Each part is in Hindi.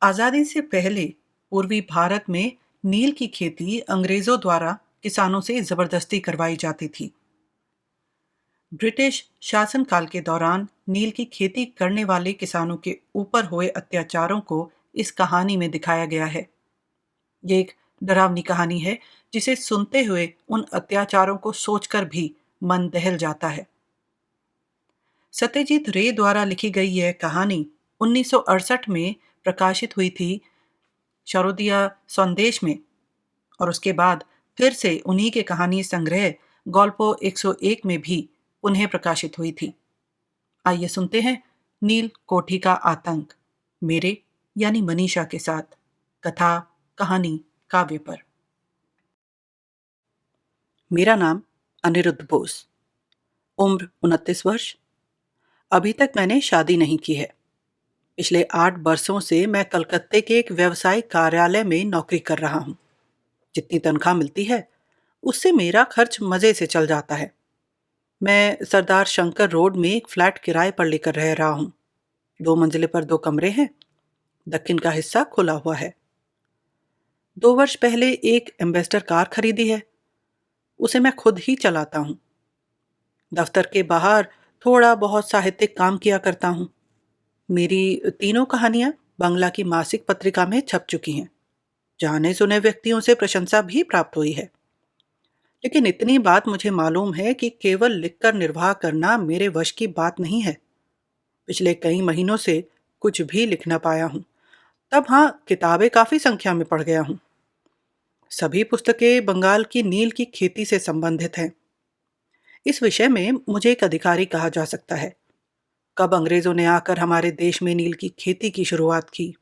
आज़ादी से पहले पूर्वी भारत में नील की खेती अंग्रेजों द्वारा किसानों से जबरदस्ती करवाई जाती थी। ब्रिटिश शासनकाल के दौरान नील की खेती करने वाले किसानों के ऊपर हुए अत्याचारों को इस कहानी में दिखाया गया है। ये एक डरावनी कहानी है जिसे सुनते हुए उन अत्याचारों को सोचकर भी मन दहल जाता है। सत्यजीत रे द्वारा लिखी गई यह कहानी 1968 में प्रकाशित हुई थी शारदीय संदेश में, और उसके बाद फिर से उन्हीं के कहानी संग्रह गॉल्पो 101 में भी पुनः प्रकाशित हुई थी। आइए सुनते हैं नील कोठी का आतंक, मेरे यानी मनीषा के साथ कथा, कहानी, काव्य पर। मेरा नाम अनिरुद्ध बोस, उम्र 29 वर्ष। अभी तक मैंने शादी नहीं की है। पिछले 8 वर्षों से मैं कलकत्ते के एक व्यावसायिक कार्यालय में नौकरी कर रहा हूँ। जितनी तनख्वाह मिलती है उससे मेरा खर्च मज़े से चल जाता है। मैं सरदार शंकर रोड में एक फ्लैट किराए पर लेकर रह रहा हूँ। 2 मंजिले पर 2 कमरे हैं। दक्षिण का हिस्सा खुला हुआ है। 2 वर्ष पहले एक एम्बेसडर कार खरीदी है। उसे मैं खुद ही चलाता हूँ। दफ्तर के बाहर थोड़ा बहुत साहित्यिक काम किया करता हूँ। मेरी तीनों कहानियाँ बंगला की मासिक पत्रिका में छप चुकी हैं। जाने सुने व्यक्तियों से प्रशंसा भी प्राप्त हुई है। लेकिन इतनी बात मुझे मालूम है कि केवल लिखकर निर्वाह करना मेरे वश की बात नहीं है। पिछले कई महीनों से कुछ भी लिख न पाया हूँ। तब हाँ, किताबें काफ़ी संख्या में पढ़ गया हूँ। सभी पुस्तकें बंगाल की नील की खेती से संबंधित हैं। इस विषय में मुझे एक अधिकारी कहा जा सकता है। कब अंग्रेजों ने आकर हमारे देश में नील की खेती की शुरुआत की,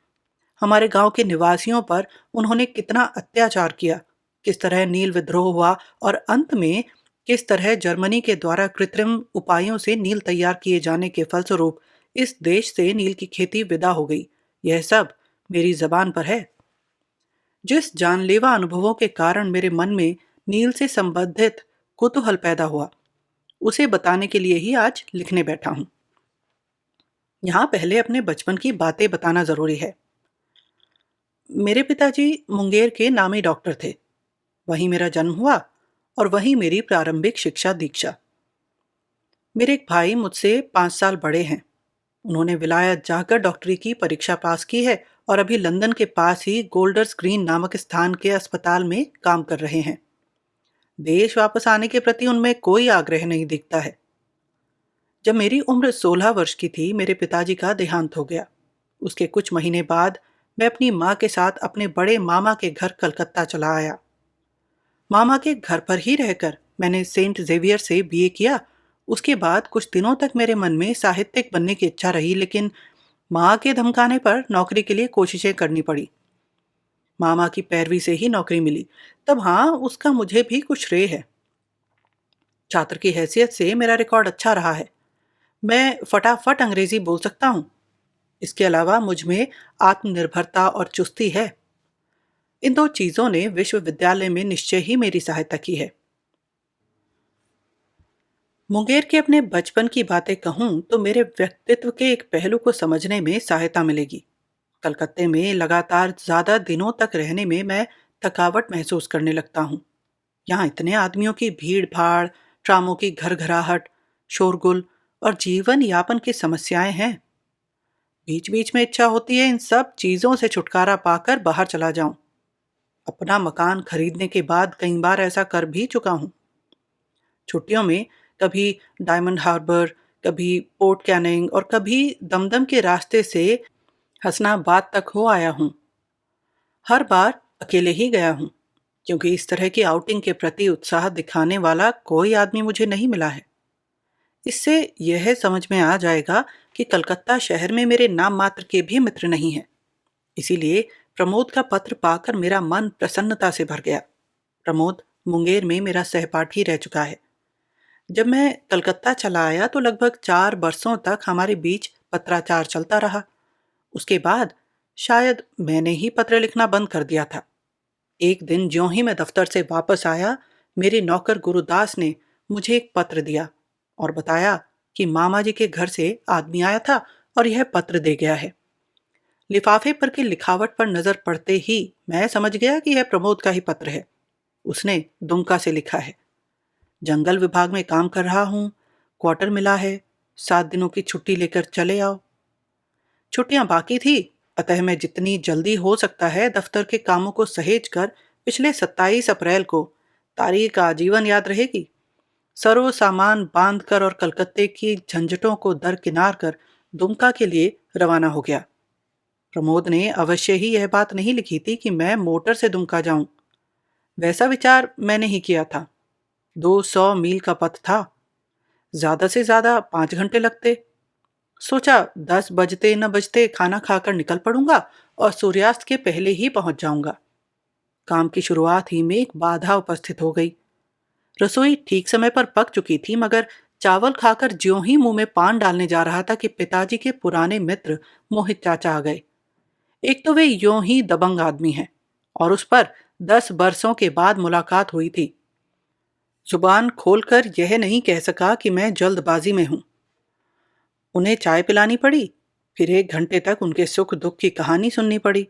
हमारे गांव के निवासियों पर उन्होंने कितना अत्याचार किया, किस तरह नील विद्रोह हुआ और अंत में किस तरह जर्मनी के द्वारा कृत्रिम उपायों से नील तैयार किए जाने के फलस्वरूप इस देश से नील की खेती विदा हो गई, यह सब मेरी जबान पर है। जिस जानलेवा अनुभवों के कारण मेरे मन में नील से संबंधित कुतूहल पैदा हुआ, उसे बताने के लिए ही आज लिखने बैठा हूं। यहाँ पहले अपने बचपन की बातें बताना जरूरी है। मेरे पिताजी मुंगेर के नामी डॉक्टर थे। वहीं मेरा जन्म हुआ और वहीं मेरी प्रारंभिक शिक्षा दीक्षा। मेरे एक भाई मुझसे 5 साल बड़े हैं। उन्होंने विलायत जाकर डॉक्टरी की परीक्षा पास की है और अभी लंदन के पास ही गोल्डर्स ग्रीन नामक स्थान के अस्पताल में काम कर रहे हैं। देश वापस आने के प्रति उनमें कोई आग्रह नहीं दिखता है। जब मेरी उम्र 16 वर्ष की थी, मेरे पिताजी का देहांत हो गया। उसके कुछ महीने बाद मैं अपनी माँ के साथ अपने बड़े मामा के घर कलकत्ता चला आया। मामा के घर पर ही रहकर मैंने सेंट जेवियर से बीए किया। उसके बाद कुछ दिनों तक मेरे मन में साहित्यिक बनने की इच्छा रही, लेकिन माँ के धमकाने पर नौकरी के लिए कोशिशें करनी पड़ी। मामा की पैरवी से ही नौकरी मिली। तब हाँ, उसका मुझे भी कुछ श्रेय है। छात्र की हैसियत से मेरा रिकॉर्ड अच्छा रहा है। मैं फटाफट अंग्रेजी बोल सकता हूँ। इसके अलावा मुझ में आत्मनिर्भरता और चुस्ती है। इन 2 चीजों ने विश्वविद्यालय में निश्चय ही मेरी सहायता की है। मुंगेर के अपने बचपन की बातें कहूं तो मेरे व्यक्तित्व के एक पहलू को समझने में सहायता मिलेगी। कलकत्ते में लगातार ज्यादा दिनों तक रहने में मैं थकावट महसूस करने लगता हूँ। यहाँ इतने आदमियों की भीड़ भाड़, ट्रामों की घरघराहट, शोरगुल और जीवन यापन की समस्याएं हैं। बीच बीच में इच्छा होती है इन सब चीजों से छुटकारा पाकर बाहर चला जाऊं। अपना मकान खरीदने के बाद कई बार ऐसा कर भी चुका हूं। छुट्टियों में कभी डायमंड हार्बर, कभी पोर्ट कैनिंग और कभी दमदम के रास्ते से हसनाबाद तक हो आया हूं। हर बार अकेले ही गया हूं, क्योंकि इस तरह की आउटिंग के प्रति उत्साह दिखाने वाला कोई आदमी मुझे नहीं मिला है। इससे यह समझ में आ जाएगा कि कलकत्ता शहर में मेरे नाम मात्र के भी मित्र नहीं हैं। इसीलिए प्रमोद का पत्र पाकर मेरा मन प्रसन्नता से भर गया। प्रमोद मुंगेर में मेरा सहपाठी रह चुका है। जब मैं कलकत्ता चला आया तो लगभग 4 वर्षों तक हमारे बीच पत्राचार चलता रहा। उसके बाद शायद मैंने ही पत्र लिखना बंद कर दिया था। एक दिन ज्यों ही मैं दफ्तर से वापस आया, मेरे नौकर गुरुदास ने मुझे एक पत्र दिया और बताया कि मामा जी के घर से आदमी आया था और यह पत्र दे गया है। लिफाफे पर की लिखावट पर नजर पड़ते ही मैं समझ गया कि यह प्रमोद का ही पत्र है। उसने दुमका से लिखा है, जंगल विभाग में काम कर रहा हूँ, क्वार्टर मिला है, 7 दिनों की छुट्टी लेकर चले आओ। छुट्टियां बाकी थी, अतः मैं जितनी जल्दी हो सकता है दफ्तर के कामों को सहेज कर पिछले 27 अप्रैल को, तारीख आजीवन याद रहेगी, सरो सामान बांध कर और कलकत्ते की झंझटों को दरकिनार कर दुमका के लिए रवाना हो गया। प्रमोद ने अवश्य ही यह बात नहीं लिखी थी कि मैं मोटर से दुमका जाऊं। वैसा विचार मैंने ही किया था। 200 मील का पथ था, ज्यादा से ज्यादा 5 घंटे लगते। सोचा 10 बजते न बजते खाना खाकर निकल पड़ूंगा और सूर्यास्त के पहले ही पहुंच जाऊंगा। काम की शुरुआत ही में एक बाधा उपस्थित हो गई। रसोई ठीक समय पर पक चुकी थी, मगर चावल खाकर ज्यों ही मुंह में पान डालने जा रहा था कि पिताजी के पुराने मित्र मोहित चाचा आ गए। एक तो वे यों ही दबंग आदमी हैं और उस पर 10 बरसों के बाद मुलाकात हुई थी। जुबान खोलकर यह नहीं कह सका कि मैं जल्दबाजी में हूं। उन्हें चाय पिलानी पड़ी, फिर 1 घंटे तक उनके सुख दुख की कहानी सुननी पड़ी।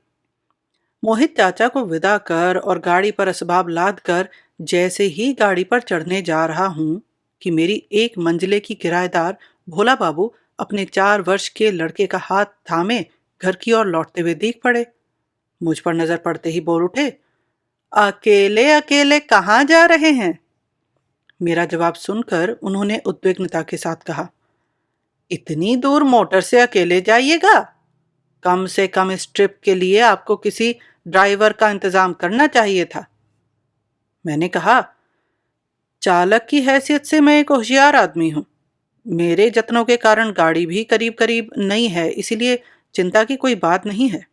मोहित चाचा को विदा कर और गाड़ी पर असबाब लाद कर जैसे ही गाड़ी पर चढ़ने जा रहा हूं कि मेरी 1 मंजिले की किराएदार भोला बाबू अपने 4 वर्ष के लड़के का हाथ थामे घर की ओर लौटते हुए दिख पड़े। मुझ पर नजर पड़ते ही बोल उठे, अकेले अकेले कहाँ जा रहे हैं? मेरा जवाब सुनकर उन्होंने उद्विग्नता के साथ कहा, इतनी दूर मोटर से अकेले जाइएगा? कम से कम इस ट्रिप के लिए आपको किसी ड्राइवर का इंतजाम करना चाहिए था। मैंने कहा, चालक की हैसियत से मैं एक होशियार आदमी हूं। मेरे जत्नों के कारण गाड़ी भी करीब करीब नई है, इसीलिए चिंता की कोई बात नहीं है।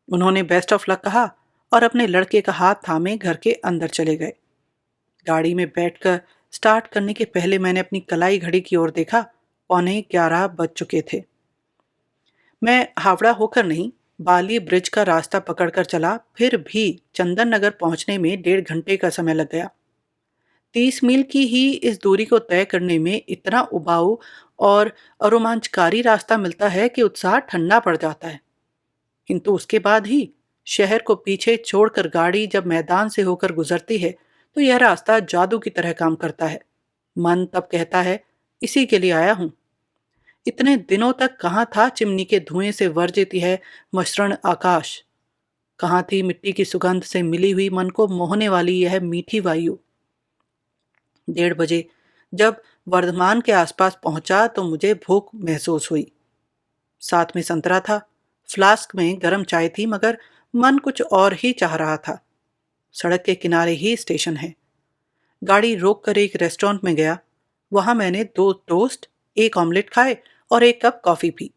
उन्होंने बेस्ट ऑफ लक कहा और अपने लड़के का हाथ थामे घर के अंदर चले गए। गाड़ी में बैठकर स्टार्ट करने के पहले मैंने अपनी कलाई घड़ी की ओर देखा। 11:15 बज चुके थे। मैं हावड़ा होकर नहीं, बाली ब्रिज का रास्ता पकड़कर चला, फिर भी चंदन नगर पहुंचने में 1.5 घंटे का समय लग गया। 30 मील की ही इस दूरी को तय करने में इतना उबाऊ और अरोमांचकारी रास्ता मिलता है कि उत्साह ठंडा पड़ जाता है। किंतु उसके बाद ही शहर को पीछे छोड़कर गाड़ी जब मैदान से होकर गुजरती है तो यह रास्ता जादू की तरह काम करता है। मन तब कहता है, इसी के लिए आया हूं। इतने दिनों तक कहाँ था चिमनी के धुएं से वर्जित यह मसृण आकाश? कहाँ थी मिट्टी की सुगंध से मिली हुई मन को मोहने वाली यह मीठी वायु? 1:30 बजे जब वर्धमान के आसपास पहुंचा तो मुझे भूख महसूस हुई। साथ में संतरा था, फ्लास्क में गर्म चाय थी, मगर मन कुछ और ही चाह रहा था। सड़क के किनारे ही स्टेशन है। गाड़ी रोककर एक रेस्टोरेंट में गया। वहां मैंने 2 टोस्ट, 1 ऑमलेट खाए और 1 कप कॉफी पी।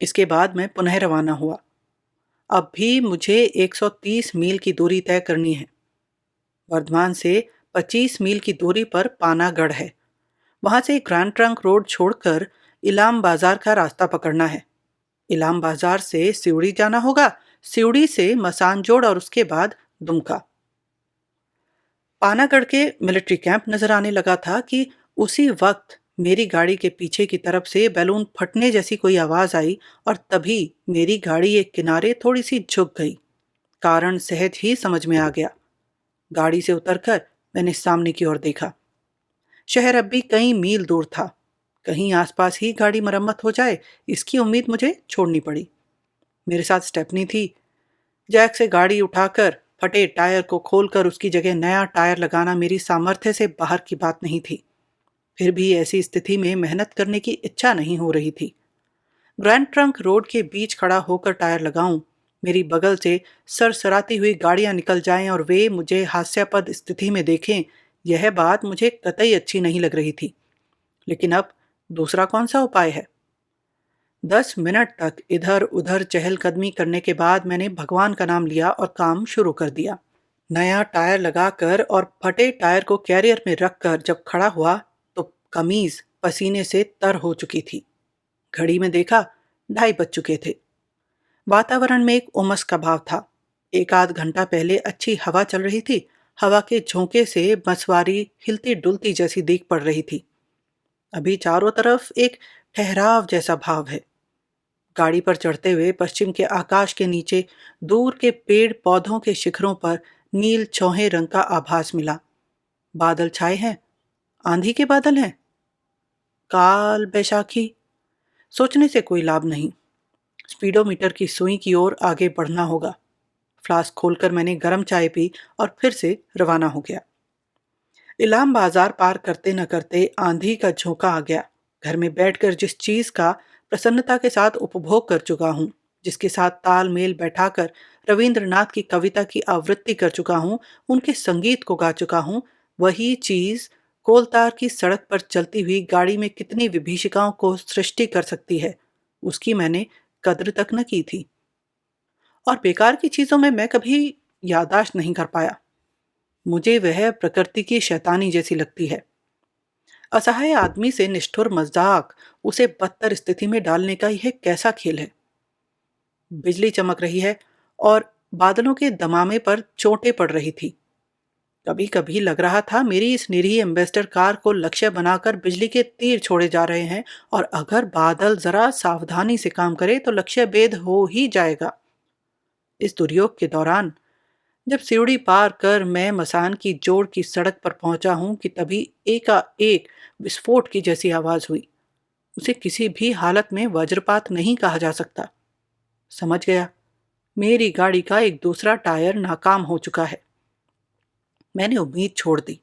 इसके बाद मैं पुनः रवाना हुआ। अब भी मुझे 130 मील की दूरी तय करनी है। वर्धमान से 25 मील की दूरी पर पानागढ़ है। वहां से ग्रैंड ट्रंक रोड छोड़कर इलाम बाजार का रास्ता पकड़ना है। इलाम बाजार से सिवड़ी जाना होगा, सिवड़ी से मसानजोड़ और उसके बाद दुमका। पानागढ़ के मिलिट्री कैंप नजर आने लगा था कि उसी वक्त मेरी गाड़ी के पीछे की तरफ से बैलून फटने जैसी कोई आवाज आई और तभी मेरी गाड़ी एक किनारे थोड़ी सी झुक गई। कारण सहज ही समझ में आ गया। गाड़ी से उतरकर मैंने सामने की ओर देखा। शहर अब भी कई मील दूर था। कहीं आसपास ही गाड़ी मरम्मत हो जाए, इसकी उम्मीद मुझे छोड़नी पड़ी। मेरे साथ स्टेपनी थी। जैक से गाड़ी उठाकर फटे टायर को खोलकर उसकी जगह नया टायर लगाना मेरी सामर्थ्य से बाहर की बात नहीं थी। फिर भी ऐसी स्थिति में मेहनत करने की इच्छा नहीं हो रही थी। ग्रैंड ट्रंक रोड के बीच खड़ा होकर टायर लगाऊं, मेरी बगल से सरसराती हुई गाड़ियां निकल जाएं और वे मुझे हास्यास्पद स्थिति में देखें, यह बात मुझे कतई अच्छी नहीं लग रही थी। लेकिन अब दूसरा कौन सा उपाय है? 10 मिनट तक इधर उधर चहलकदमी करने के बाद मैंने भगवान का नाम लिया और काम शुरू कर दिया। नया टायर लगाकर और फटे टायर को कैरियर में रखकर जब खड़ा हुआ तो कमीज पसीने से तर हो चुकी थी। घड़ी में देखा 2:30 बज चुके थे। वातावरण में एक उमस का भाव था। 1 आध घंटा पहले अच्छी हवा चल रही थी। हवा के झोंके से मसवारी हिलती डुलती जैसी दिख पड़ रही थी। अभी चारों तरफ एक ठहराव जैसा भाव है। गाड़ी पर चढ़ते हुए पश्चिम के आकाश के नीचे दूर के पेड़ पौधों के शिखरों पर नील चौहे रंग का आभास मिला। बादल छाए हैं, आंधी के बादल हैं। काल बैशाखी। सोचने से कोई लाभ नहीं। स्पीडोमीटर की सुई की ओर आगे बढ़ना होगा। फ्लास्क खोलकर मैंने गर्म चाय पी और फिर से रवाना हो गया। इलाम बाजार पार करते न करते आंधी का झोंका आ गया। घर में बैठकर जिस चीज का प्रसन्नता के साथ उपभोग कर चुका हूँ, जिसके साथ तालमेल बैठाकर रविंद्रनाथ की कविता की आवृत्ति कर चुका हूँ, उनके संगीत को गा चुका हूँ, वही चीज कोलतार की सड़क पर चलती हुई गाड़ी में कितनी विभीषिकाओं को सृष्टि कर सकती है, उसकी मैंने कद्र तक न की थी। और बेकार की चीजों में मैं कभी यादाश्त नहीं कर पाया। मुझे वह प्रकृति की शैतानी जैसी लगती है। असहाय आदमी से निष्ठुर मजाक उसे बदतर स्थिति में डालने का यह कैसा खेल है। बिजली चमक रही है और बादलों के दमामे पर चोटें पड़ रही थी। कभी कभी लग रहा था मेरी इस निरीह एम्बेसडर कार को लक्ष्य बनाकर बिजली के तीर छोड़े जा रहे हैं, और अगर बादल जरा सावधानी से काम करे तो लक्ष्य भेद हो ही जाएगा। इस दुर्योग के दौरान जब सीढ़ी पार कर मैं मसान की जोड़ की सड़क पर पहुंचा हूं कि तभी एकाएक विस्फोट की जैसी आवाज हुई। उसे किसी भी हालत में वज्रपात नहीं कहा जा सकता। समझ गया, मेरी गाड़ी का एक दूसरा टायर नाकाम हो चुका है। मैंने उम्मीद छोड़ दी।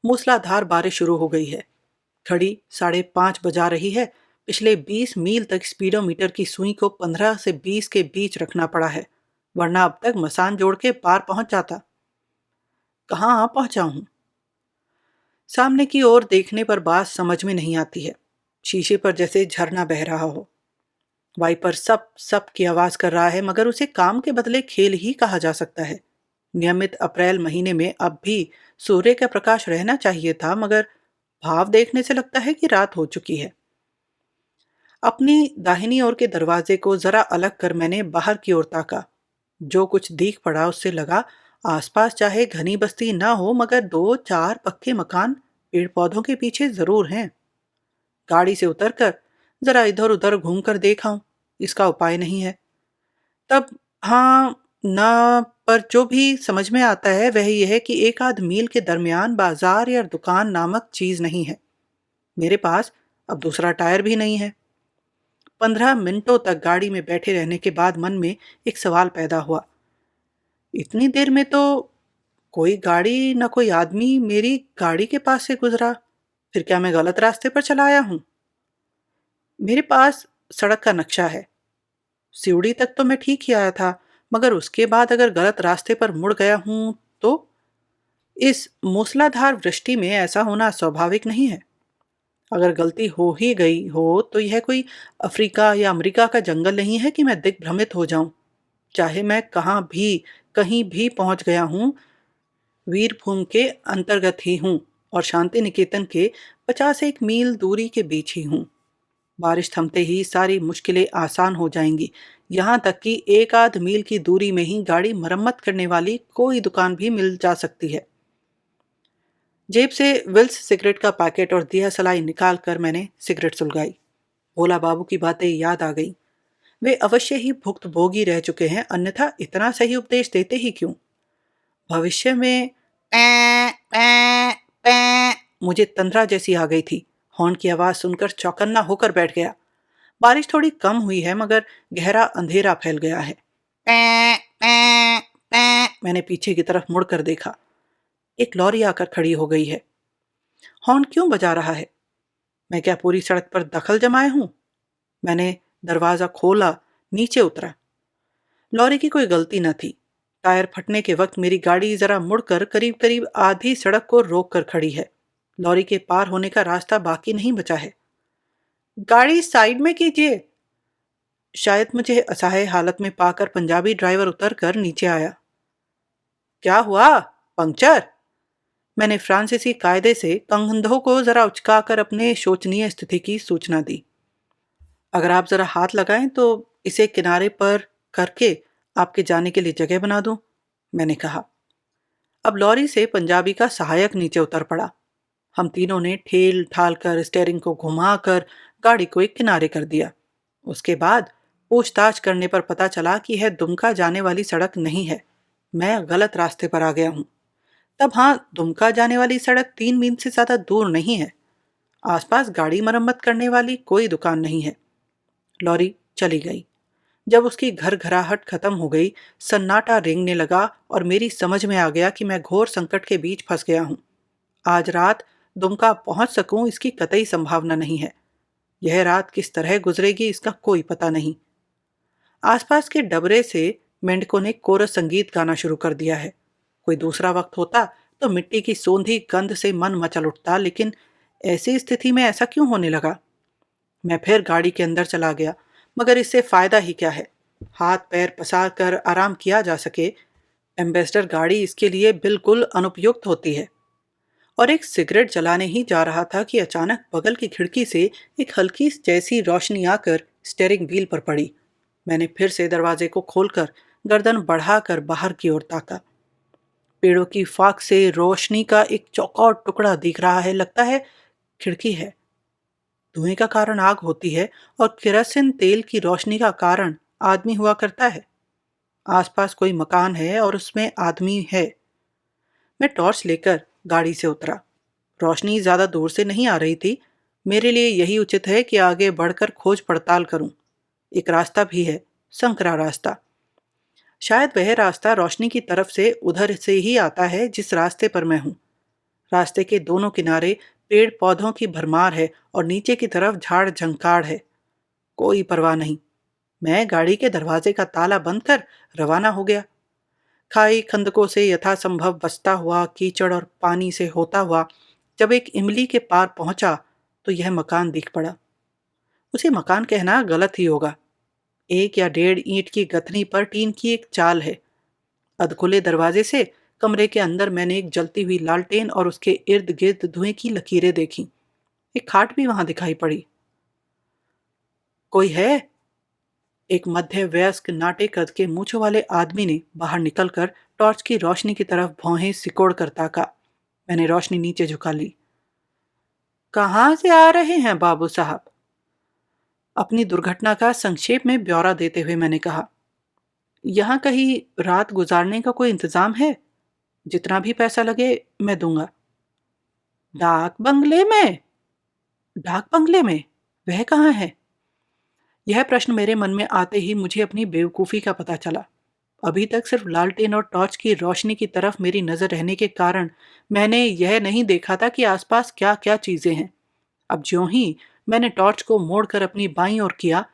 मूसलाधार बारिश शुरू हो गई है। घड़ी 5:30 बजा रही है। पिछले 20 मील तक स्पीडोमीटर की सुई को 15 से 20 के बीच रखना पड़ा है, वरना अब तक मसान जोड़ के पार पहुंच जाता। कहाँ आ पहुंचा हूं? सामने की ओर देखने पर बात समझ में नहीं आती है। शीशे पर जैसे झरना बह रहा हो। वाइपर सब सब की आवाज कर रहा है, मगर उसे काम के बदले खेल ही कहा जा सकता है। नियमित अप्रैल महीने में अब भी सूर्य का प्रकाश रहना चाहिए था, मगर भाव देखने से लगता है कि रात हो चुकी है। अपनी दाहिनी ओर के दरवाजे को जरा अलग कर मैंने बाहर की ओर ताका। जो कुछ दिख पड़ा उससे लगा आसपास चाहे घनी बस्ती ना हो, मगर 2-4 पक्के मकान पेड़ पौधों के पीछे जरूर हैं। गाड़ी से उतरकर जरा इधर उधर घूमकर देखा, इसका उपाय नहीं है। तब हाँ ना, पर जो भी समझ में आता है वह यह है कि एक आध मील के दरमियान बाजार या दुकान नामक चीज नहीं है। मेरे पास अब दूसरा टायर भी नहीं है। 15 मिनटों तक गाड़ी में बैठे रहने के बाद मन में एक सवाल पैदा हुआ। इतनी देर में तो कोई गाड़ी न कोई आदमी मेरी गाड़ी के पास से गुजरा। फिर क्या मैं गलत रास्ते पर चला आया हूं? मेरे पास सड़क का नक्शा है। सिवड़ी तक तो मैं ठीक ही आया था, मगर उसके बाद अगर गलत रास्ते पर मुड़ गया हूं तो? इस मूसलाधार वृष्टि में ऐसा होना स्वाभाविक नहीं है। अगर गलती हो ही गई हो तो यह कोई अफ्रीका या अमेरिका का जंगल नहीं है कि मैं दिग्भ्रमित हो जाऊं। चाहे मैं कहीं भी पहुंच गया हूं, वीरभूमि के अंतर्गत ही हूं और शांति निकेतन के 50 मील दूरी के बीच ही हूं। बारिश थमते ही सारी मुश्किलें आसान हो जाएंगी। यहाँ तक कि एक आध मील की दूरी में ही गाड़ी मरम्मत करने वाली कोई दुकान भी मिल जा सकती है। जेब से विल्स सिगरेट का पैकेट और दिया सलाई निकाल कर मैंने सिगरेट सुलगाई। भोला बाबू की बातें याद आ गई। वे अवश्य ही भुक्तभोगी रह चुके हैं, अन्यथा इतना सही उपदेश देते ही क्यों? भविष्य में पैं, पैं, पैं, मुझे तंद्रा जैसी आ गई थी। हॉर्न की आवाज सुनकर चौकन्ना होकर बैठ गया। बारिश थोड़ी कम हुई है, मगर गहरा अंधेरा फैल गया है। पैं, पैं, पैं, मैंने पीछे की तरफ मुड़कर देखा। एक लॉरी आकर खड़ी हो गई है। हॉर्न क्यों बजा रहा है? मैं क्या पूरी सड़क पर दखल जमाए हूं? मैंने दरवाजा खोला, नीचे उतरा। लॉरी की कोई गलती न थी। टायर फटने के वक्त मेरी गाड़ी जरा मुड़कर करीब करीब आधी सड़क को रोक कर खड़ी है। लॉरी के पार होने का रास्ता बाकी नहीं बचा है। गाड़ी साइड में कीजिए। शायद मुझे असहाय हालत में पाकर पंजाबी ड्राइवर उतरकर नीचे आया। क्या हुआ? पंक्चर? मैंने फ्रांसीसी कायदे से कंधों को जरा उचकाकर अपने शोचनीय स्थिति की सूचना दी। अगर आप जरा हाथ लगाएं तो इसे किनारे पर करके आपके जाने के लिए जगह बना दूं, मैंने कहा। अब लॉरी से पंजाबी का सहायक नीचे उतर पड़ा। हम तीनों ने ठेल ठाल कर स्टीयरिंग को घुमाकर गाड़ी को एक किनारे कर दिया। उसके बाद पूछताछ करने पर पता चला कि यह दुमका जाने वाली सड़क नहीं है। मैं गलत रास्ते पर आ गया हूँ। तब हाँ, दुमका जाने वाली सड़क 3 मील से ज्यादा दूर नहीं है। आसपास गाड़ी मरम्मत करने वाली कोई दुकान नहीं है। लॉरी चली गई। जब उसकी घर घराहट खत्म हो गई, सन्नाटा रेंगने लगा और मेरी समझ में आ गया कि मैं घोर संकट के बीच फंस गया हूँ। आज रात दुमका पहुंच सकूं इसकी कतई संभावना नहीं है। यह रात किस तरह गुजरेगी इसका कोई पता नहीं। आसपास के डबरे से मेंढकों ने कोरस संगीत गाना शुरू कर दिया है। कोई दूसरा वक्त होता तो मिट्टी की सोंधी गंध से मन मचल उठता, लेकिन ऐसी स्थिति में ऐसा क्यों होने लगा? मैं फिर गाड़ी के अंदर चला गया, मगर इससे फायदा ही क्या है? हाथ पैर पसार कर आराम किया जा सके, एम्बेसडर गाड़ी इसके लिए बिल्कुल अनुपयुक्त होती है। और एक सिगरेट जलाने ही जा रहा था कि अचानक बगल की खिड़की से एक हल्की जैसी रोशनी आकर स्टीयरिंग व्हील पर पड़ी। मैंने फिर से दरवाजे को खोलकर गर्दन बढ़ाकर बाहर की ओर ताका। पेड़ों की फाक से रोशनी का एक चौकोर टुकड़ा दिख रहा है। लगता है खिड़की है। धुएं का कारण आग होती है और केरोसिन तेल की रोशनी का कारण आदमी हुआ करता है। आसपास कोई मकान है और उसमें आदमी है। मैं टॉर्च लेकर गाड़ी से उतरा। रोशनी ज्यादा दूर से नहीं आ रही थी। मेरे लिए यही उचित है कि आगे बढ़कर खोज पड़ताल करूं। एक रास्ता भी है, संकरा रास्ता। शायद वह रास्ता रोशनी की तरफ से उधर से ही आता है जिस रास्ते पर मैं हूं। रास्ते के दोनों किनारे पेड़ पौधों की भरमार है और नीचे की तरफ झाड़ झंकाड़ है। कोई परवाह नहीं। मैं गाड़ी के दरवाजे का ताला बंद कर रवाना हो गया। खाई खंदकों से यथासंभव बचता हुआ, कीचड़ और पानी से होता हुआ जब एक इमली के पार पहुंचा तो यह मकान दिख पड़ा। उसे मकान कहना गलत ही होगा। 1 या 1.5 ईंट की गथनी पर टीन की एक चाल है। अधखुले दरवाजे से कमरे के अंदर मैंने एक जलती हुई लालटेन और उसके इर्द गिर्द धुएं की लकीरें देखी। एक खाट भी वहां दिखाई पड़ी। कोई है? एक मध्य वयस्क नाटे कद के मूंछों वाले आदमी ने बाहर निकलकर टॉर्च की रोशनी की तरफ भौहें सिकोड़ कर ताका। मैंने रोशनी नीचे झुका ली। कहाँ से आ रहे हैं बाबू साहब? अपनी दुर्घटना का संक्षेप में ब्यौरा देते हुए मैंने कहा, यहाँ कहीं रात गुजारने का कोई इंतजाम है? जितना भी पैसा लगे मैं दूंगा। डाक बंगले में? डाक बंगले में? वह कहाँ है? यह प्रश्न मेरे मन में आते ही मुझे अपनी बेवकूफ़ी का पता चला। अभी तक सिर्फ लालटेन और टॉर्च की रोशनी की तरफ मेरी नज़र रहने के कारण मैंने यह नहीं देखा था कि आसपास क्या क्या चीज़ें हैं। अब ज्यों ही मैंने टॉर्च को मोड़कर अपनी बाईं ओर किया,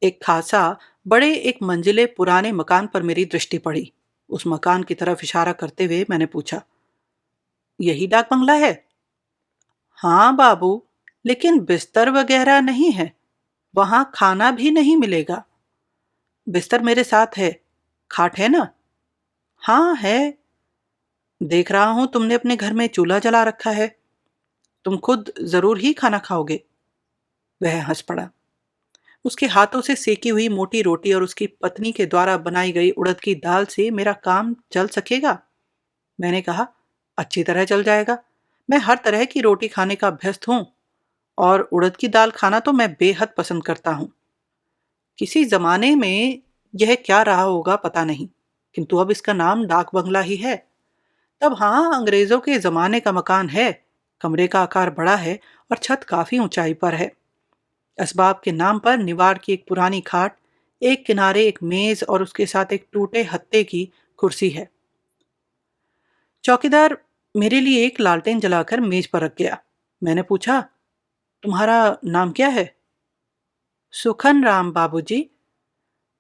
एक खासा बड़े एक मंजिले पुराने मकान पर मेरी दृष्टि पड़ी। उस मकान की तरफ इशारा करते हुए मैंने पूछा, यही डाक बंगला है? हाँ बाबू, लेकिन बिस्तर वगैरह नहीं है। वहां खाना भी नहीं मिलेगा। बिस्तर मेरे साथ है। खाट है ना? हाँ है। देख रहा हूं तुमने अपने घर में चूल्हा जला रखा है। तुम खुद जरूर ही खाना खाओगे। वह हंस पड़ा। उसके हाथों से सेकी हुई मोटी रोटी और उसकी पत्नी के द्वारा बनाई गई उड़द की दाल से मेरा काम चल सकेगा? मैंने कहा, अच्छी तरह चल जाएगा। मैं हर तरह की रोटी खाने का अभ्यस्त हूं और उड़द की दाल खाना तो मैं बेहद पसंद करता हूं। किसी जमाने में यह क्या रहा होगा पता नहीं, किंतु अब इसका नाम डाक बंगला ही है। तब हाँ, अंग्रेजों के जमाने का मकान है। कमरे का आकार बड़ा है और छत काफी ऊंचाई पर है। असबाब के नाम पर निवाड़ की एक पुरानी खाट, एक किनारे एक मेज और उसके साथ एक टूटे हत्थे की कुर्सी है। चौकीदार मेरे लिए एक लालटेन जलाकर मेज पर रख गया। मैंने पूछा, तुम्हारा नाम क्या है? सुखन राम बाबूजी।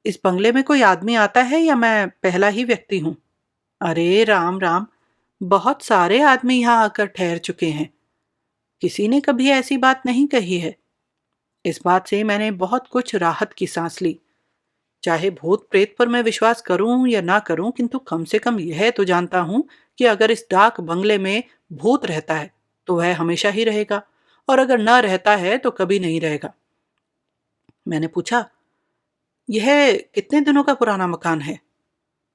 इस बंगले में कोई आदमी आता है या मैं पहला ही व्यक्ति हूं? अरे राम राम, बहुत सारे आदमी यहाँ आकर ठहर चुके हैं। किसी ने कभी ऐसी बात नहीं कही है। इस बात से मैंने बहुत कुछ राहत की सांस ली। चाहे भूत प्रेत पर मैं विश्वास करूं या ना करूं, किंतु कम से कम यह तो जानता हूं कि अगर इस डाक बंगले में भूत रहता है तो वह हमेशा ही रहेगा, और अगर ना रहता है तो कभी नहीं रहेगा। मैंने पूछा, यह कितने दिनों का पुराना मकान है?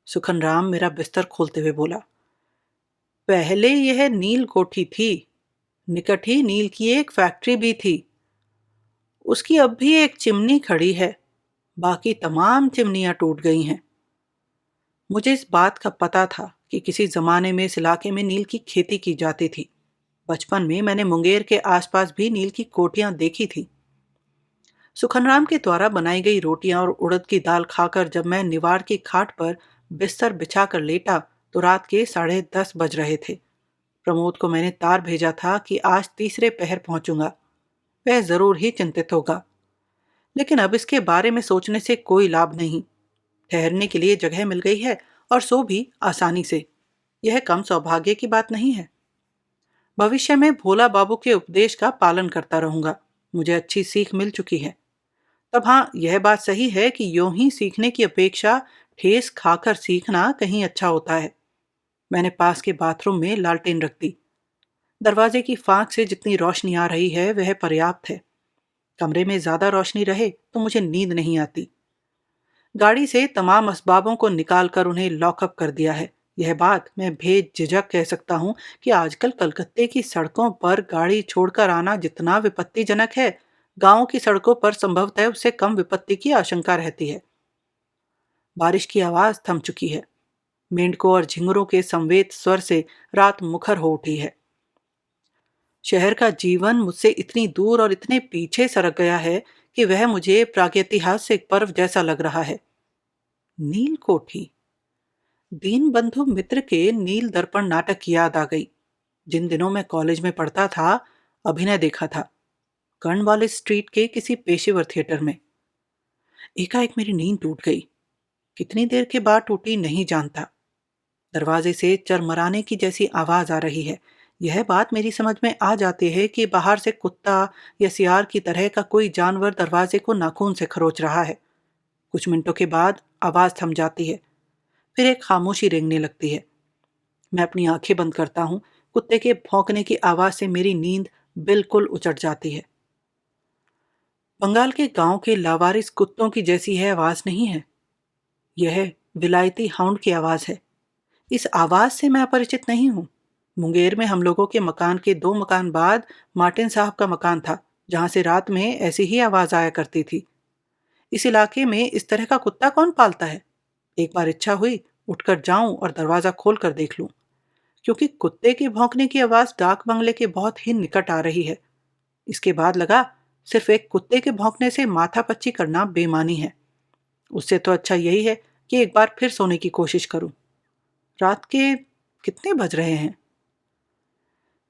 सुखन राम मेरा बिस्तर खोलते हुए बोला, पहले यह नील कोठी थी। निकट ही नील की एक फैक्ट्री भी थी। उसकी अब भी एक चिमनी खड़ी है। बाकी तमाम चिमनियां टूट गई हैं। मुझे इस बात का पता था कि किसी जमाने में इस इलाके में नील की खेती की जाती थी। बचपन में मैंने मुंगेर के आसपास भी नील की कोठियां देखी थी। सुखनराम के द्वारा बनाई गई रोटियां और उड़द की दाल खाकर जब मैं निवाड़ की खाट पर बिस्तर बिछाकर लेटा तो रात के 10:30 बज रहे थे। प्रमोद को मैंने तार भेजा था कि आज तीसरे पहर पहुंचूंगा। वह जरूर ही चिंतित होगा, लेकिन अब इसके बारे में सोचने से कोई लाभ नहीं। ठहरने के लिए जगह मिल गई है और सो भी आसानी से। यह कम सौभाग्य की बात नहीं है। भविष्य में भोला बाबू के उपदेश का पालन करता रहूंगा। मुझे अच्छी सीख मिल चुकी है। तब हाँ, यह बात सही है कि यूं ही सीखने की अपेक्षा ठेस खाकर सीखना कहीं अच्छा होता है। मैंने पास के बाथरूम में लालटेन रख दी। दरवाजे की फांक से जितनी रोशनी आ रही है वह पर्याप्त है। कमरे में ज्यादा रोशनी रहे तो मुझे नींद नहीं आती। गाड़ी से तमाम असबाबों को निकालकर उन्हें लॉकअप कर दिया है। यह बात मैं बेझिझक कह सकता हूं कि आजकल कलकत्ते की सड़कों पर गाड़ी छोड़कर आना जितना विपत्तिजनक है, गांव की सड़कों पर संभवतः उससे कम विपत्ति की आशंका रहती है। बारिश की आवाज थम चुकी है। मेंढकों और झिंगुरों के संवेद स्वर से रात मुखर हो उठी है। शहर का जीवन मुझसे इतनी दूर और इतने पीछे सरक गया है कि वह मुझे प्रागैतिहासिक पर्व जैसा लग रहा है। नील कोठी। दीन बंधु मित्र के नील दर्पण नाटक की याद आ गई। जिन दिनों मैं कॉलेज में पढ़ता था, अभिनय देखा था कर्नवालिस स्ट्रीट के किसी पेशेवर थिएटर में। एकाएक मेरी नींद टूट गई। कितनी देर के बाद टूटी नहीं जानता। दरवाजे से चरमराने की जैसी आवाज आ रही है। यह बात मेरी समझ में आ जाती है कि बाहर से कुत्ता या सियार की तरह का कोई जानवर दरवाजे को नाखून से खरोच रहा है। कुछ मिनटों के बाद आवाज थम जाती है। फिर एक खामोशी रेंगने लगती है। मैं अपनी आंखें बंद करता हूं। कुत्ते के भौंकने की आवाज से मेरी नींद बिल्कुल उचट जाती है। बंगाल के गांव के लावारिस कुत्तों की जैसी यह आवाज नहीं है। यह विलायती हाउंड की आवाज है। इस आवाज से मैं अपरिचित नहीं हूं। मुंगेर में हम लोगों के मकान के 2 मकान बाद मार्टिन साहब का मकान था, जहां से रात में ऐसी ही आवाज आया करती थी। इस इलाके में इस तरह का कुत्ता कौन पालता है? एक बार इच्छा हुई उठकर जाऊं और दरवाजा खोल कर देख लूं, क्योंकि कुत्ते के भौंकने की आवाज डाक बंगले के बहुत ही निकट आ रही है। इसके बाद लगा सिर्फ एक कुत्ते के भौंकने से माथापच्ची करना बेमानी है। उससे तो अच्छा यही है कि एक बार फिर सोने की कोशिश करूं। रात के कितने बज रहे हैं?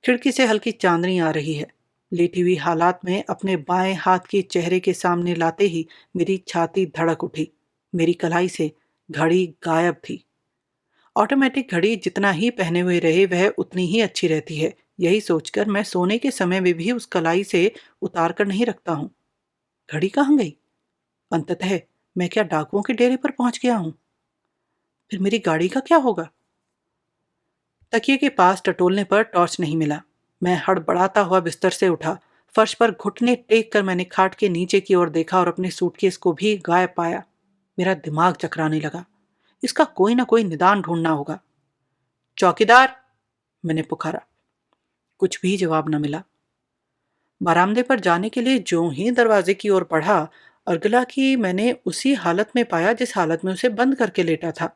खिड़की से हल्की चांदनी आ रही है। लेटी हुई हालात में अपने बाएं हाथ के चेहरे के सामने लाते ही मेरी छाती धड़क उठी। मेरी कलाई से घड़ी गायब थी। ऑटोमेटिक घड़ी जितना ही पहने हुए रहे वह उतनी ही अच्छी रहती है। यही सोचकर मैं सोने के समय में भी उस कलाई से उतार कर नहीं रखता हूं। घड़ी कहाँ गई? अंततः मैं क्या डाकुओं के डेरे पर पहुंच गया हूं? फिर मेरी गाड़ी का क्या होगा? तकिए के पास टटोलने पर टॉर्च नहीं मिला। मैं हड़बड़ाता हुआ बिस्तर से उठा। फर्श पर घुटने टेक कर मैंने खाट के नीचे की ओर देखा और अपने सूटकेस को भी गायब पाया। मेरा दिमाग चकराने लगा। इसका कोई ना कोई निदान ढूंढना होगा। चौकीदार, मैंने पुकारा। कुछ भी जवाब न मिला। बरामदे पर जाने के लिए ज्यों ही दरवाजे की ओर बढ़ा, अर्गला की मैंने उसी हालत में पाया जिस हालत में उसे बंद करके लेटा था।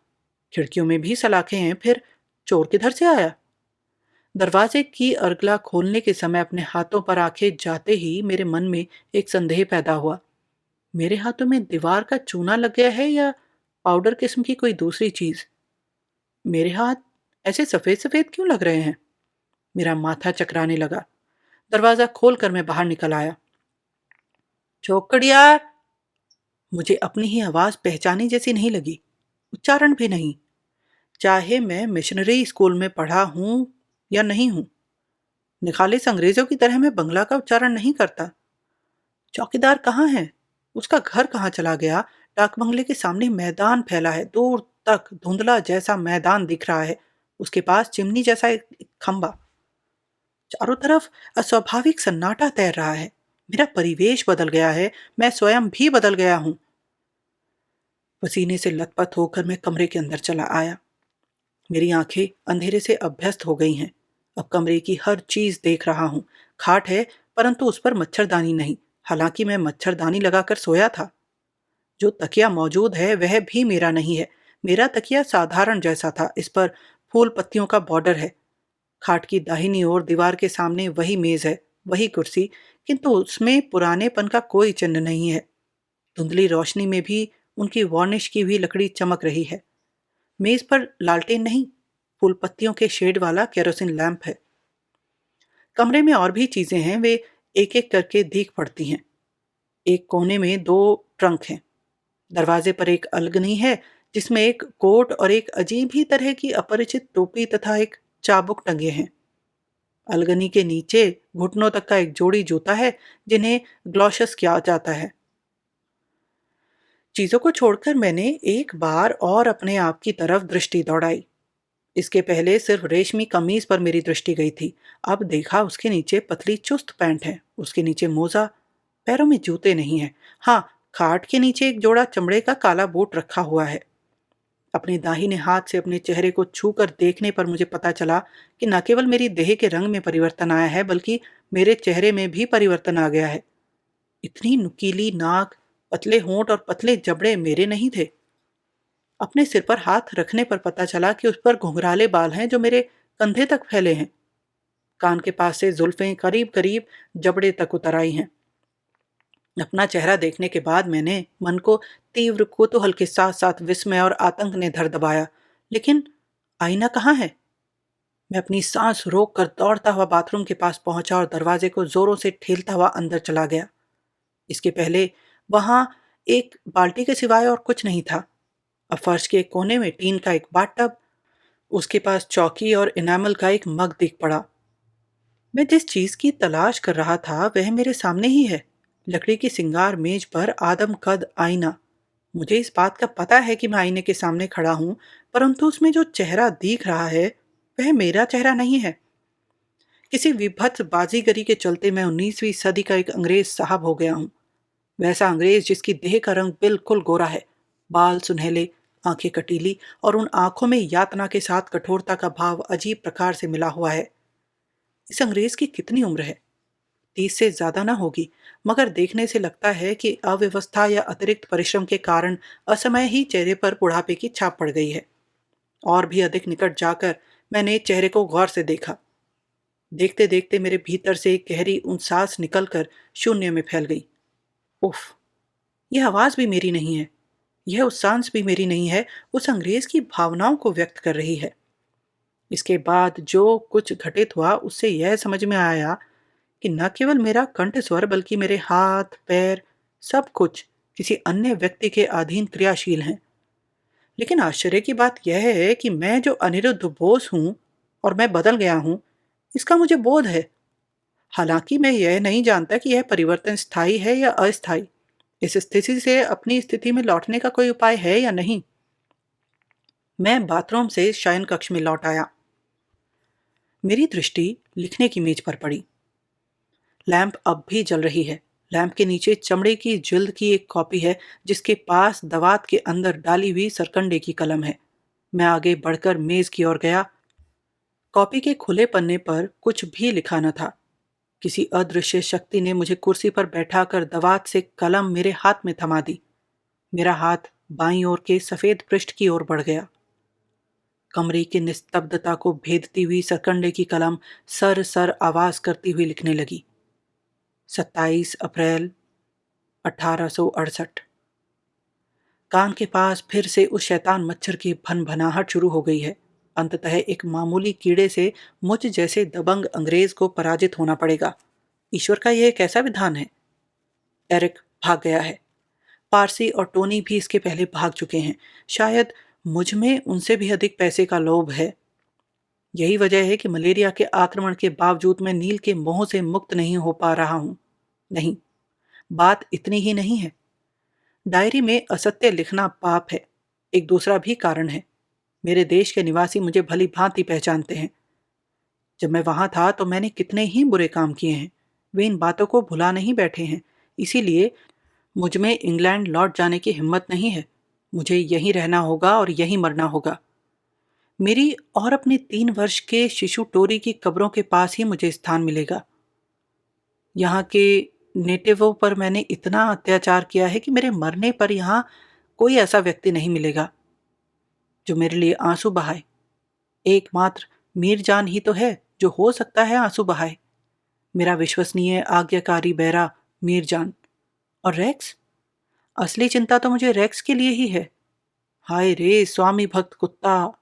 खिड़कियों में भी सलाखें हैं, फिर चोर किधर से आया? दरवाजे की अर्गला खोलने के समय अपने हाथों पर आंखें जाते ही मेरे मन में एक संदेह पैदा हुआ। मेरे हाथों में दीवार का चूना लग गया है या पाउडर किस्म की कोई दूसरी चीज? मेरे हाथ ऐसे सफेद सफेद क्यों लग रहे हैं? मेरा माथा चकराने लगा। दरवाजा खोलकर मैं बाहर निकल आया। चौकड़ियार! मुझे अपनी ही आवाज पहचानी जैसी नहीं लगी। उच्चारण भी नहीं। चाहे मैं मिशनरी स्कूल में पढ़ा हूं या नहीं हूं, निखालिस अंग्रेजों की तरह मैं बंगला का उच्चारण नहीं करता। चौकीदार कहाँ है? उसका घर कहाँ चला गया? डाक बंगले के सामने मैदान फैला है। दूर तक धुंधला जैसा मैदान दिख रहा है। उसके पास चिमनी जैसा एक खंबा। चारों तरफ अस्वाभाविक सन्नाटा तैर रहा है। मेरा परिवेश बदल गया है। मैं स्वयं भी बदल गया हूं। पसीने से लथपथ होकर मैं कमरे के अंदर चला आया। मेरी आंखें अंधेरे से अभ्यस्त हो गई हैं। अब कमरे की हर चीज देख रहा हूं। खाट है, परंतु उस पर मच्छरदानी नहीं, हालांकि मैं मच्छरदानी लगाकर सोया था। जो तकिया मौजूद है वह भी मेरा नहीं है। मेरा तकिया साधारण जैसा था, इस पर फूल पत्तियों का बॉर्डर है। खाट की दाहिनी ओर दीवार के सामने वही मेज है, वही कुर्सी, किंतु उसमें पुरानेपन का कोई चिन्ह नहीं है। धुंधली रोशनी में भी उनकी वार्निश की हुई लकड़ी चमक रही है। मेज पर लालटेन नहीं, फूल पत्तियों के शेड वाला केरोसिन लैंप है। कमरे में और भी चीजें हैं, वे एक एक करके दीख पड़ती हैं। एक कोने में दो ट्रंक हैं। दरवाजे पर एक अलगनी है जिसमें एक कोट और एक अजीब ही तरह की अपरिचित टोपी तथा एक चाबुक टंगे हैं। अलगनी के नीचे घुटनों तक का एक जोड़ी जूता है जिन्हें ग्लॉशस किया जाता है। चीजों को छोड़कर मैंने एक बार और अपने आप की तरफ दृष्टि दौड़ाई। इसके पहले सिर्फ रेशमी कमीज पर मेरी दृष्टि गई थी। अब देखा उसके नीचे पतली चुस्त पैंट है, उसके नीचे मोजा, पैरों में जूते नहीं है। हाँ, खाट के नीचे एक जोड़ा चमड़े का काला बूट रखा हुआ है। अपने दाहिने हाथ से अपने चेहरे को छूकर देखने पर मुझे पता चला कि न केवल मेरी देह के रंग में परिवर्तन आया है, बल्कि मेरे चेहरे में भी परिवर्तन आ गया है। इतनी नुकीली नाक, पतले होंठ और पतले जबड़े मेरे नहीं थे। अपने सिर पर हाथ रखने पर पता चला कि उस पर घुंघराले बाल हैं जो मेरे कंधे तक फैले हैं। कान के पास से जुल्फें करीब करीब जबड़े तक उतर आई हैं। अपना चेहरा देखने के बाद मैंने मन को तीव्र कौतूहल के साथ साथ विस्मय और आतंक ने धर दबाया। लेकिन आईना कहाँ है? मैं अपनी सांस रोक कर दौड़ता हुआ बाथरूम के पास पहुंचा और दरवाजे को जोरों से ठेलता हुआ अंदर चला गया। इसके पहले वहां एक बाल्टी के सिवाय और कुछ नहीं था। अब फर्श के एक कोने में टीन का एक बाथटब, उसके पास चौकी और इनामल का एक मग दिख पड़ा। मैं जिस चीज की तलाश कर रहा था वह मेरे सामने ही है। लकड़ी की सिंगार मेज पर आदम कद आईना। मुझे इस बात का पता है कि मैं आईने के सामने खड़ा हूं, परंतु उसमें जो चेहरा दिख रहा है वह मेरा चेहरा नहीं है। किसी विभत्स बाजीगरी के चलते मैं 19वीं सदी का एक अंग्रेज साहब हो गया हूं। वैसा अंग्रेज जिसकी देह का रंग बिल्कुल गोरा है, बाल सुनहले, आंखें कटीली और उन आंखों में यातना के साथ कठोरता का भाव अजीब प्रकार से मिला हुआ है। इस अंग्रेज की कितनी उम्र है? 30 से ज्यादा ना होगी, मगर देखने से लगता है कि अव्यवस्था या अतिरिक्त परिश्रम के कारण असमय ही चेहरे पर बुढ़ापे की छाप पड़ गई है। और भी अधिक निकट जाकर मैंने चेहरे को गौर से देखा। देखते देखते मेरे भीतर से एक गहरी सांस निकलकर शून्य में फैल गई। उफ! यह आवाज भी मेरी नहीं है, यह उस सांस भी मेरी नहीं है, उस अंग्रेज की भावनाओं को व्यक्त कर रही है। इसके बाद जो कुछ घटित हुआ उससे यह समझ में आया कि न केवल मेरा कंठ स्वर बल्कि मेरे हाथ, पैर, सब कुछ किसी अन्य व्यक्ति के अधीन क्रियाशील हैं। लेकिन आश्चर्य की बात यह है कि मैं जो अनिरुद्ध बोस हूं और मैं बदल गया हूं, इसका मुझे बोध है। हालांकि मैं यह नहीं जानता कि यह परिवर्तन स्थायी है या अस्थायी। इस स्थिति से अपनी स्थिति में लौटने का कोई उपाय है या नहीं। मैं बाथरूम से शयन कक्ष में लौट आया। मेरी दृष्टि लिखने की मेज पर पड़ी। लैंप अब भी जल रही है। लैंप के नीचे चमड़े की जिल्द की एक कॉपी है जिसके पास दवात के अंदर डाली हुई सरकंडे की कलम है। मैं आगे बढ़कर मेज की ओर गया। कॉपी के खुले पन्ने पर कुछ भी लिखा न था। किसी अदृश्य शक्ति ने मुझे कुर्सी पर बैठाकर दवात से कलम मेरे हाथ में थमा दी। मेरा हाथ बाईं ओर के सफेद पृष्ठ की ओर बढ़ गया। कमरे की निस्तब्धता को भेदती हुई सरकंडे की कलम सर सर आवाज करती हुई लिखने लगी। 27 अप्रैल 1868। कान के पास फिर से उस शैतान मच्छर की भनभनाहट शुरू हो गई है। अंततः एक मामूली कीड़े से मुझ जैसे दबंग अंग्रेज को पराजित होना पड़ेगा। ईश्वर का यह कैसा विधान है? एरिक भाग गया है। पारसी और टोनी भी इसके पहले भाग चुके हैं। शायद मुझ में उनसे भी अधिक पैसे का लोभ है। यही वजह है कि मलेरिया के आक्रमण के बावजूद मैं नील के मोह से मुक्त नहीं हो पा रहा हूं। नहीं, बात इतनी ही नहीं है। डायरी में असत्य लिखना पाप है। एक दूसरा भी कारण है। मेरे देश के निवासी मुझे भली भांति पहचानते हैं। जब मैं वहां था तो मैंने कितने ही बुरे काम किए हैं। वे इन बातों को भुला नहीं बैठे हैं। इसीलिए मुझ में इंग्लैंड लौट जाने की हिम्मत नहीं है। मुझे यहीं रहना होगा और यहीं मरना होगा। मेरी और अपने 3 वर्ष के शिशु टोरी की कब्रों के पास ही मुझे स्थान मिलेगा। यहाँ के नेटिवों पर मैंने इतना अत्याचार किया है कि मेरे मरने पर यहाँ कोई ऐसा व्यक्ति नहीं मिलेगा जो मेरे लिए आंसू बहाए। एकमात्र मीरजान ही तो है जो हो सकता है आंसू बहाए। मेरा विश्वसनीय आज्ञाकारी बेरा मीरजान। और रेक्स? असली चिंता तो मुझे रेक्स के लिए ही है। हाय रे स्वामी भक्त कुत्ता,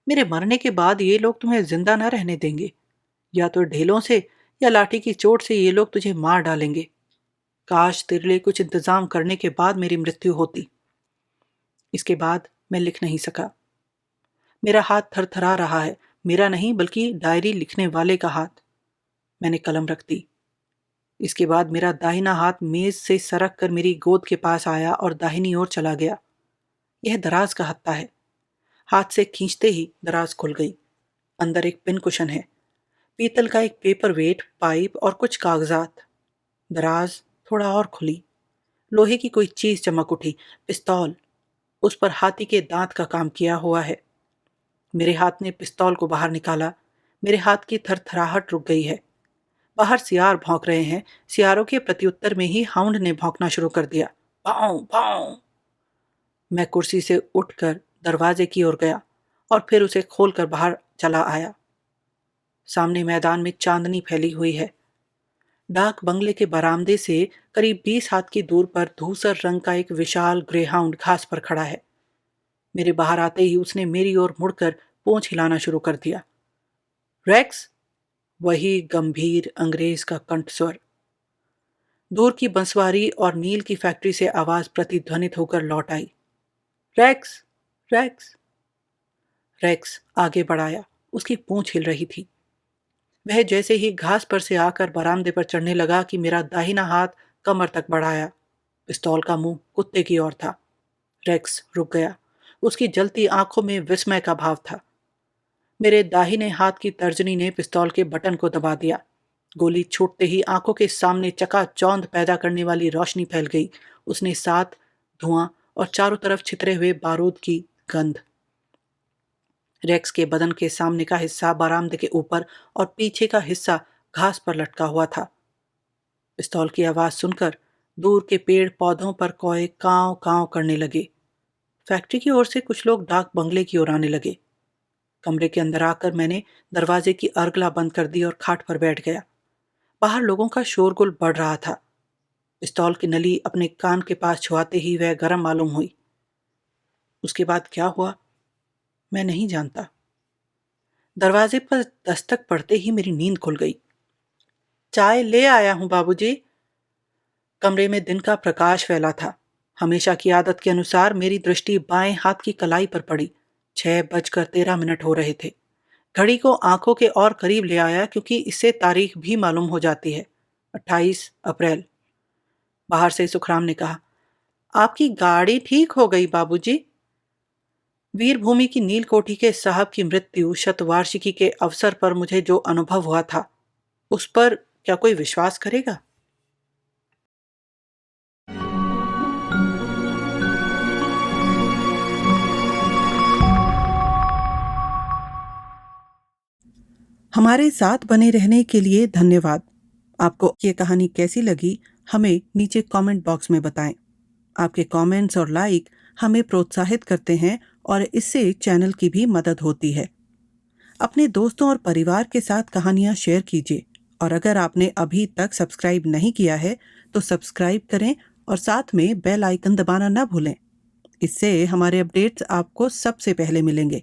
मेरे मरने के बाद ये लोग तुम्हें जिंदा न रहने देंगे। या तो ढेलों से या लाठी की चोट से ये लोग तुझे मार डालेंगे। काश तेरे लिए कुछ इंतजाम करने के बाद मेरी मृत्यु होती। इसके बाद मैं लिख नहीं सका। मेरा हाथ थरथरा रहा है, मेरा नहीं बल्कि डायरी लिखने वाले का हाथ। मैंने कलम रख दी। इसके बाद मेरा दाहिना हाथ मेज से सरक कर मेरी गोद के पास आया और दाहिनी ओर चला गया। यह दराज का हत्था है। हाथ से खींचते ही दराज खुल गई। अंदर एक पिन कुशन है, पीतल का एक पेपर वेट, पाइप और कुछ कागजात। दराज थोड़ा और खुली। लोहे की कोई चीज चमक उठी। पिस्तौल। उस पर हाथी के दांत का काम किया हुआ है। मेरे हाथ ने पिस्तौल को बाहर निकाला। मेरे हाथ की थरथराहट रुक गई है। बाहर सियार भौंक रहे हैं। सियारों के प्रत्युत्तर में ही हाउंड ने भौंकना शुरू कर दिया। भाऊ भाऊ। मैं कुर्सी से उठकर दरवाजे की ओर गया और फिर उसे खोलकर बाहर चला आया। सामने मैदान में चांदनी फैली हुई है। डाक बंगले के बरामदे से करीब 20 हाथ की दूर पर धूसर रंग का एक विशाल ग्रेहाउंड घास पर खड़ा है। मेरे बाहर आते ही उसने मेरी ओर मुड़कर पूंछ हिलाना शुरू कर दिया। रेक्स? वही गंभीर अंग्रेज का कंठस्वर। दूर की बंसवारी और नील की फैक्ट्री से आवाज प्रतिध्वनित होकर लौट आई। Racks, racks. रेक्स आगे बढ़ाया। उसकी पूंछ हिल रही थी। वह जैसे ही घास पर से आकर बरामदे पर चढ़ने लगा कि मेरा दाहिना हाथ कमर तक बढ़ाया। पिस्तौल का मुंह कुत्ते की ओर था। रेक्स रुक गया। उसकी जलती आंखों में विस्मय का भाव था। मेरे दाहिने हाथ की तर्जनी ने पिस्तौल के बटन को दबा दिया। गोली छूटते ही आंखों के सामने चकाचौंध पैदा करने वाली रोशनी फैल गई। उसने साथ धुआं और चारों तरफ छितरे हुए बारूद की गंध। रेक्स के बदन के सामने का हिस्सा बरामदे के ऊपर और पीछे का हिस्सा घास पर लटका हुआ था। पिस्तौल की आवाज सुनकर दूर के पेड़ पौधों पर कौए कांव कांव करने लगे। फैक्ट्री की ओर से कुछ लोग डाक बंगले की ओर आने लगे। कमरे के अंदर आकर मैंने दरवाजे की अर्गला बंद कर दी और खाट पर बैठ गया। बाहर लोगों का शोरगुल बढ़ रहा था। पिस्तौल की नली अपने कान के पास छुआते ही वह गर्म मालूम हुई। उसके बाद क्या हुआ मैं नहीं जानता। दरवाजे पर दस्तक पड़ते ही मेरी नींद खुल गई। चाय ले आया हूं बाबूजी। कमरे में दिन का प्रकाश फैला था। हमेशा की आदत के अनुसार मेरी दृष्टि बाएं हाथ की कलाई पर पड़ी। 6:13 हो रहे थे। घड़ी को आंखों के और करीब ले आया क्योंकि इससे तारीख भी मालूम हो जाती है। 28 अप्रैल। बाहर से सुखराम ने कहा, आपकी गाड़ी ठीक हो गई बाबूजी। वीरभूमि की नीलकोठी के साहब की मृत्यु शतवार्षिकी के अवसर पर मुझे जो अनुभव हुआ था उस पर क्या कोई विश्वास करेगा? हमारे साथ बने रहने के लिए धन्यवाद। आपको ये कहानी कैसी लगी हमें नीचे कमेंट बॉक्स में बताएं। आपके कमेंट्स और लाइक हमें प्रोत्साहित करते हैं और इससे चैनल की भी मदद होती है। अपने दोस्तों और परिवार के साथ कहानियां शेयर कीजिए और अगर आपने अभी तक सब्सक्राइब नहीं किया है तो सब्सक्राइब करें और साथ में बेल आइकन दबाना ना भूलें। इससे हमारे अपडेट्स आपको सबसे पहले मिलेंगे।